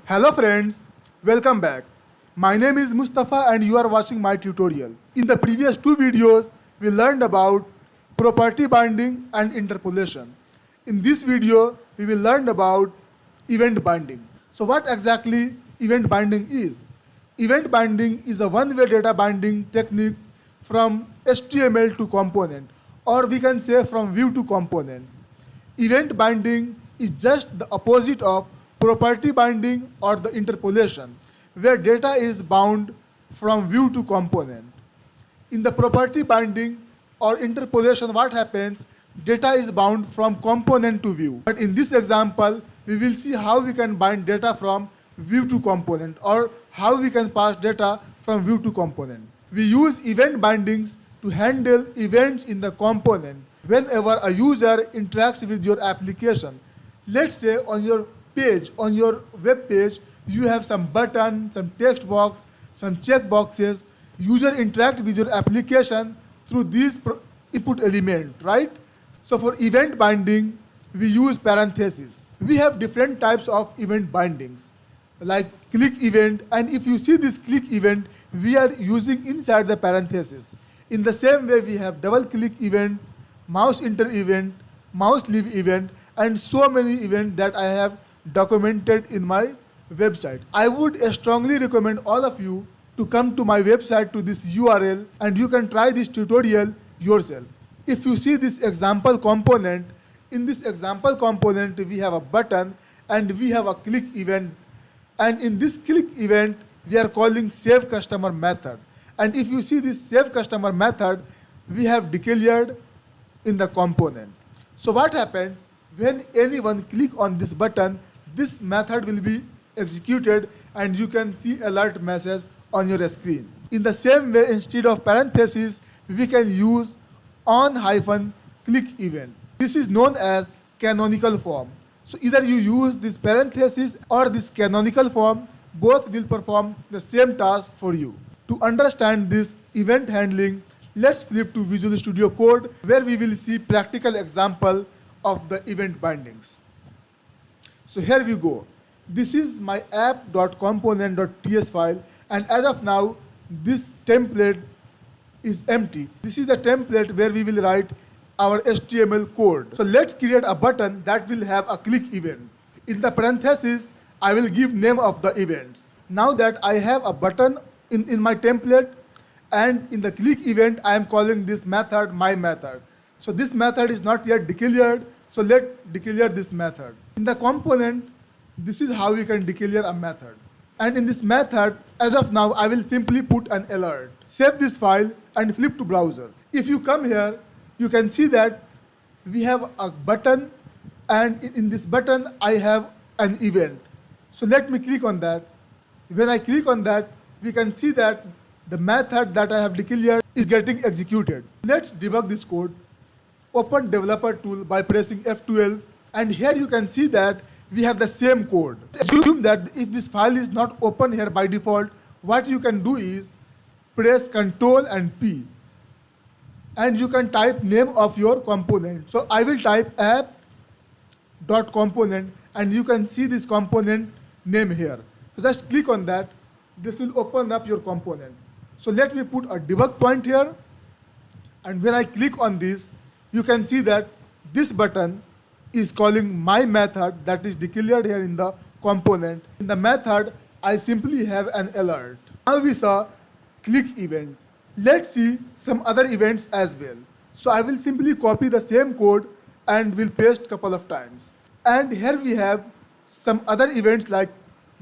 Hello friends, welcome back. My name is Mustafa and you are watching my tutorial. In the previous two videos, we learned about property binding and interpolation. In this video, we will learn about event binding. So what exactly event binding is? Event binding is a one-way data binding technique from HTML to component, or we can say from view to component. Event binding is just the opposite of property binding or the interpolation, where data is bound from view to component. In the property binding or interpolation, what happens? Data is bound from component to view. But in this example, we will see how we can bind data from view to component, or how we can pass data from view to component. We use event bindings to handle events in the component whenever a user interacts with your application. Let's say on your page, on your web page, you have some button, some text box, some check boxes. User interact with your application through these input element, right? So for event binding, we use parentheses. We have different types of event bindings, like click event, and if you see this click event, we are using inside the parentheses. In the same way, we have double click event, mouse enter event, mouse leave event, and so many events that I have documented in my website. I would strongly recommend all of you to come to my website to this URL and you can try this tutorial yourself. If you see this example component, in this example component we have a button and we have a click event, and in this click event we are calling save customer method, and if you see this save customer method, we have declared in the component. So what happens when anyone click on this button, this method will be executed and you can see alert message on your screen. In the same way, instead of parentheses, we can use on-click event. This is known as canonical form. So either you use this parenthesis or this canonical form, both will perform the same task for you. To understand this event handling, let's flip to Visual Studio Code, where we will see practical example of the event bindings. So here we go. This is my app.component.ts file, and as of now, this template is empty. This is the template where we will write our HTML code. So let's create a button that will have a click event. In the parentheses, I will give name of the events. Now that I have a button in my template, and in the click event, I am calling this method my method. So this method is not yet declared, so let's declare this method. In the component, this is how we can declare a method. And in this method, as of now, I will simply put an alert. Save this file and flip to browser. If you come here, you can see that we have a button, and in this button, I have an event. So let me click on that. When I click on that, we can see that the method that I have declared is getting executed. Let's debug this code. Open developer tool by pressing F12, and here you can see that we have the same code. Assume that if this file is not open here by default, what you can do is press Ctrl and P, and you can type name of your component. So I will type app.component, and you can see this component name here. So just click on that. This will open up your component. So let me put a debug point here, and when I click on this, you can see that this button is calling my method that is declared here in the component. In the method, I simply have an alert. Now we saw click event. Let's see some other events as well. So I will simply copy the same code and will paste couple of times. And here we have some other events like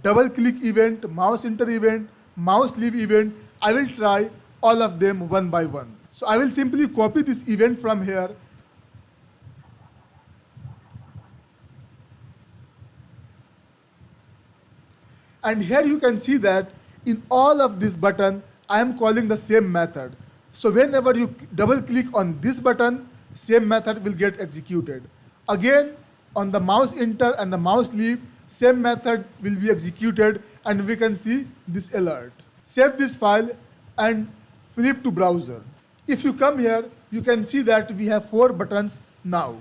double click event, mouse enter event, mouse leave event. I will try all of them one by one. So I will simply copy this event from here. And here you can see that in all of this button, I am calling the same method. So whenever you double click on this button, same method will get executed. Again, on the mouse enter and the mouse leave, same method will be executed, and we can see this alert. Save this file and flip to browser. If you come here, you can see that we have 4 buttons now.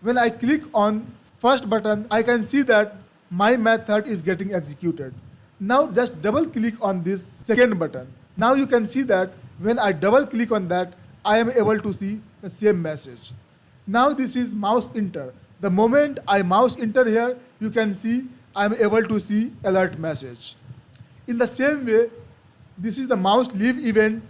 When I click on first button, I can see that my method is getting executed. Now just double click on this second button. Now you can see that when I double click on that, I am able to see the same message. Now this is mouse enter. The moment I mouse enter here, you can see I am able to see alert message. In the same way, this is the mouse leave event.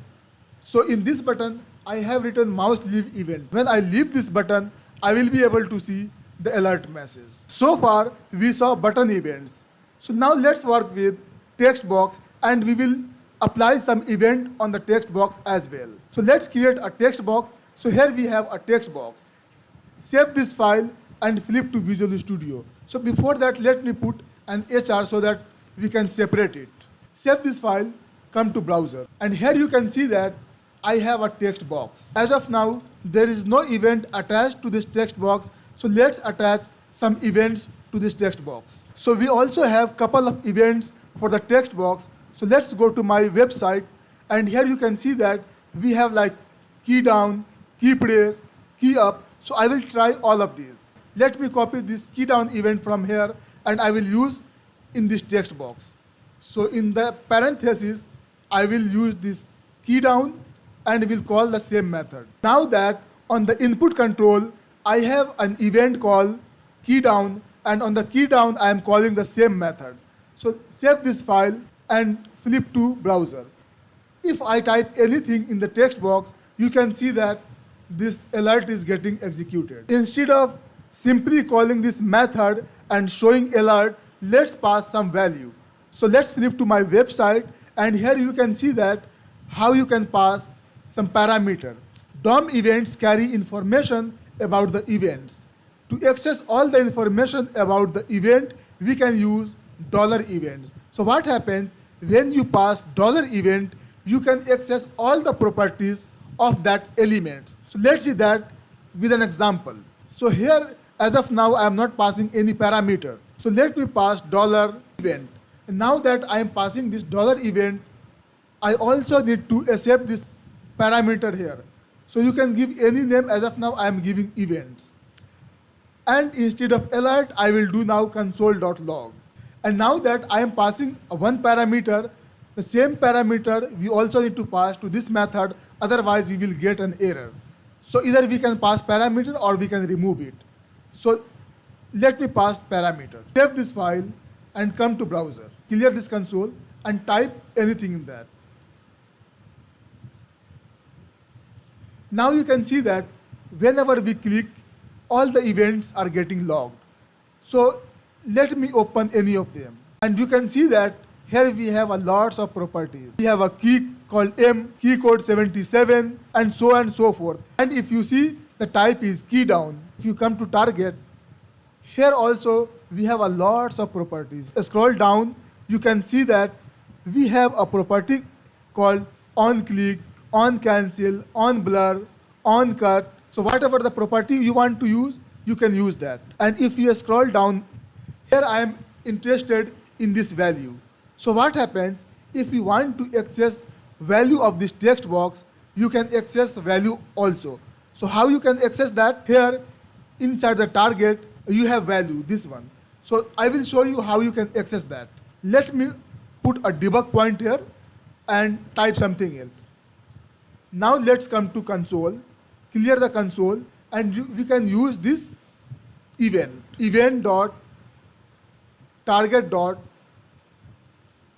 So in this button, I have written mouse leave event. When I leave this button, I will be able to see the alert message. So far, we saw button events. So now let's work with text box and we will apply some event on the text box as well. So let's create a text box. So here we have a text box. Save this file and flip to Visual Studio. So before that, let me put an HR so that we can separate it. Save this file, come to browser. And here you can see that I have a text box. As of now, there is no event attached to this text box. So let's attach some events to this text box. So we also have couple of events for the text box. So let's go to my website, and here you can see that we have like key down, key press, key up. So I will try all of these. Let me copy this key down event from here and I will use in this text box. So in the parenthesis, I will use this key down and will call the same method. Now that on the input control, I have an event called key down, and on the key down, I am calling the same method. So save this file and flip to browser. If I type anything in the text box, you can see that this alert is getting executed. Instead of simply calling this method and showing alert, let's pass some value. So let's flip to my website, and here you can see that how you can pass some parameter. DOM events carry information about the events. To access all the information about the event, we can use $events. So what happens when you pass $event, you can access all the properties of that element. So let's see that with an example. So here, as of now, I am not passing any parameter. So let me pass $event. And now that I am passing this $event, I also need to accept this parameter here. So you can give any name. As of now, I am giving events. And instead of alert, I will do now console.log. And now that I am passing one parameter, the same parameter we also need to pass to this method, otherwise we will get an error. So either we can pass parameter or we can remove it. So let me pass parameter. Save this file and come to browser. Clear this console and type anything in that. Now you can see that whenever we click, all the events are getting logged. So let me open any of them. And you can see that here we have a lots of properties. We have a key called M, key code 77, and so on and so forth. And if you see, the type is key down. If you come to target, here also we have a lots of properties. Scroll down, you can see that we have a property called on click, on cancel, on blur, on cut. So whatever the property you want to use, you can use that. And if you scroll down, here I am interested in this value. So what happens if you want to access value of this text box, you can access value also. So how you can access that? Here inside the target, you have value, this one. So I will show you how you can access that. Let me put a debug point here and type something else. Now let's come to console, clear the console, and we can use this event dot target dot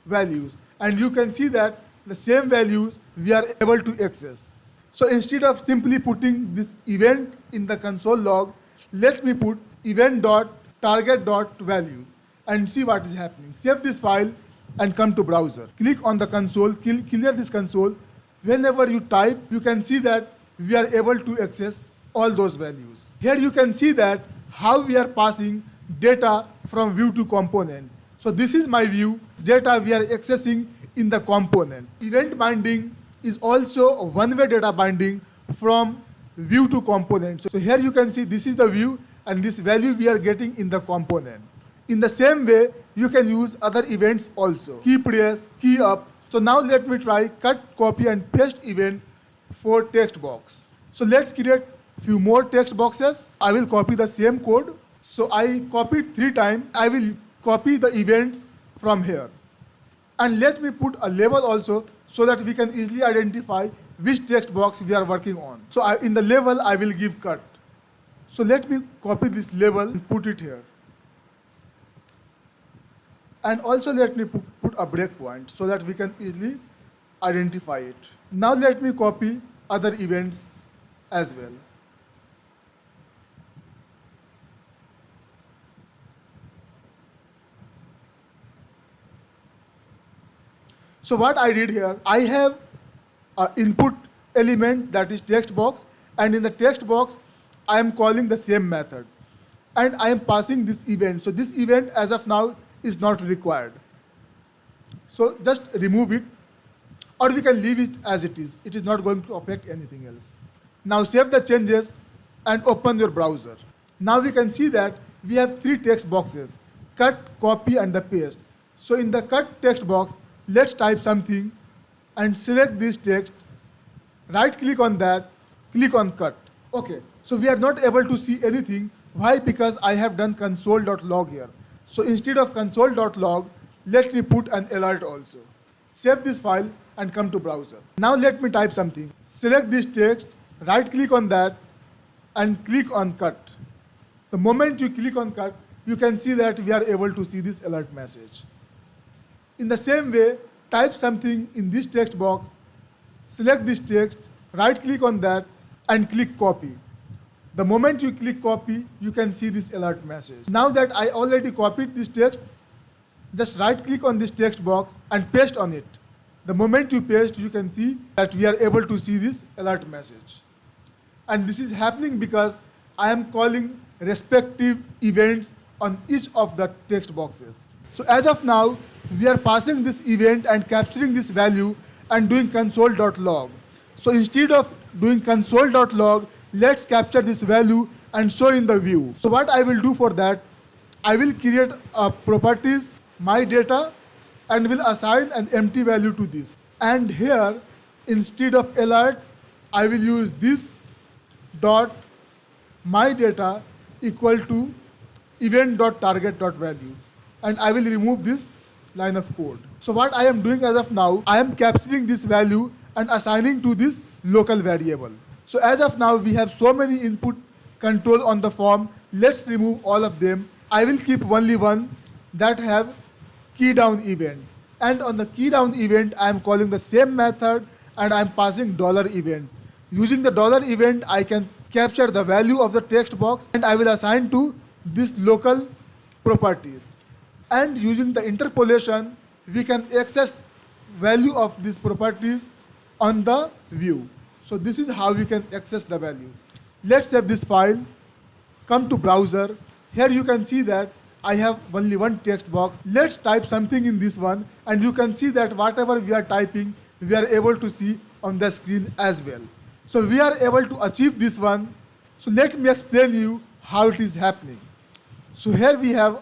values, and you can see that the same values we are able to access. So instead of simply putting this event in the console log, let me put event dot target dot value and see what is happening. Save this file and come to browser. Click on the console, clear this console. Whenever you type, you can see that we are able to access all those values. Here you can see that how we are passing data from view to component. So this is my view, data we are accessing in the component. Event binding is also a one-way data binding from view to component. So here you can see this is the view and this value we are getting in the component. In the same way, you can use other events also. Key press, key up. So now let me try cut, copy and paste event for text box. So let's create few more text boxes. I will copy the same code. So I copied 3 times. I will copy the events from here. And let me put a label also so that we can easily identify which text box we are working on. So in the label, I will give cut. So let me copy this label and put it here. And also let me put a breakpoint so that we can easily identify it. Now let me copy other events as well. So what I did here, I have an input element that is text box, and in the text box, I am calling the same method. And I am passing this event. So this event as of now is not required. So just remove it, or we can leave it as it is. It is not going to affect anything else. Now save the changes and open your browser. Now we can see that we have three text boxes: cut, copy, and the paste. So in the cut text box, let's type something and select this text, right click on that, click on cut. Okay, so we are not able to see anything. Why? Because I have done console.log here. So instead of console.log, let me put an alert also. Save this file and come to browser. Now let me type something. Select this text, right click on that and click on cut. The moment you click on cut, you can see that we are able to see this alert message. In the same way, type something in this text box, select this text, right click on that and click copy. The moment you click copy, you can see this alert message. Now that I already copied this text, just right click on this text box and paste on it. The moment you paste, you can see that we are able to see this alert message. And this is happening because I am calling respective events on each of the text boxes. So as of now, we are passing this event and capturing this value and doing console.log. So instead of doing console.log, let's capture this value and show in the view. So what I will do for that, I will create a properties, my data, and will assign an empty value to this. And here, instead of alert, I will use this dot my data equal to event.target.value. And I will remove this line of code. So what I am doing as of now, I am capturing this value and assigning to this local variable. So as of now, we have so many input control on the form. Let's remove all of them. I will keep only one that have key down event. And on the key down event, I am calling the same method and I am passing $event. Using the $event, I can capture the value of the text box and I will assign to this local properties. And using the interpolation, we can access value of these properties on the view. So this is how we can access the value. Let's save this file, come to browser. Here you can see that I have only one text box. Let's type something in this one and you can see that whatever we are typing, we are able to see on the screen as well. So we are able to achieve this one. So let me explain you how it is happening. So here we have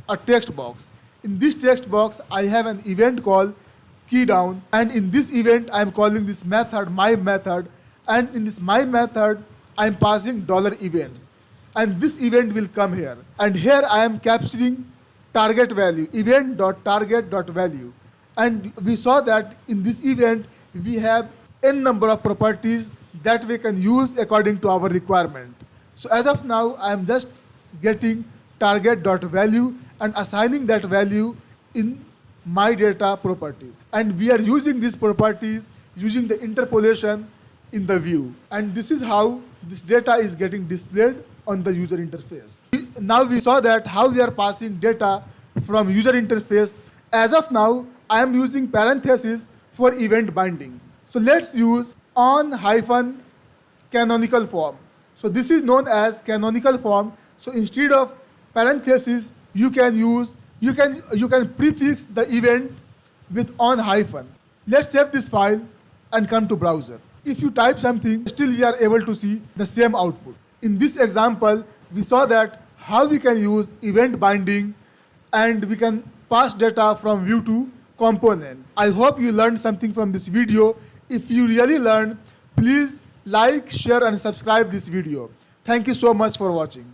a text box. In this text box, I have an event called key down, and in this event, I am calling this method my method, and in this my method, I am passing $events, and this event will come here, and here I am capturing target value, event.target.value, and we saw that in this event, we have n number of properties that we can use according to our requirement. So as of now, I am just getting target.value and assigning that value in my data properties. And we are using these properties using the interpolation in the view. And this is how this data is getting displayed on the user interface. Now we saw that how we are passing data from user interface. As of now, I am using parentheses for event binding. So let's use on-canonical form. So this is known as canonical form. So instead of parentheses, you can prefix the event with on hyphen. Let's save this file and come to browser. If you type something, still we are able to see the same output. In this example, we saw that how we can use event binding and we can pass data from view to component. I hope you learned something from this video. If you really learned, please like, share and subscribe this video. Thank you so much for watching.